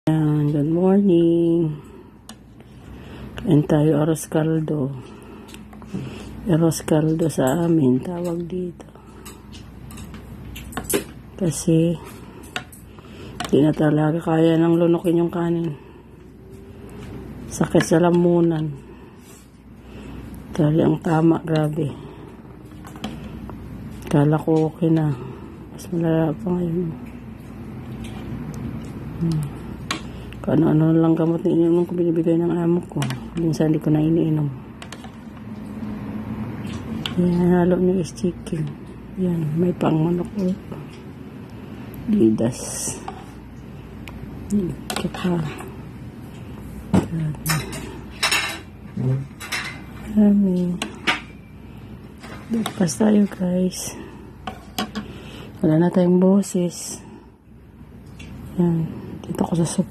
Good morning. Kain tayo arroz caldo. Arroz caldo sa amin, tawag dito. Kasi, di na talaga kaya ng lunukin yung kanin. Sakit sa lamunan. Kaya ang tama, grabe. Kala ko okay na. Mas malala pa ngayon. Ano lang gamot na ininom ko, binibigay ng amo ko. Minsan hindi ko na iniinom. Yan, halo niya is chicken. Yan, may pang manok ko. Lidas. Kapa. Marami. Breakfast tayo, guys. Wala na tayong boses. Yan. Dito ko sa sopa.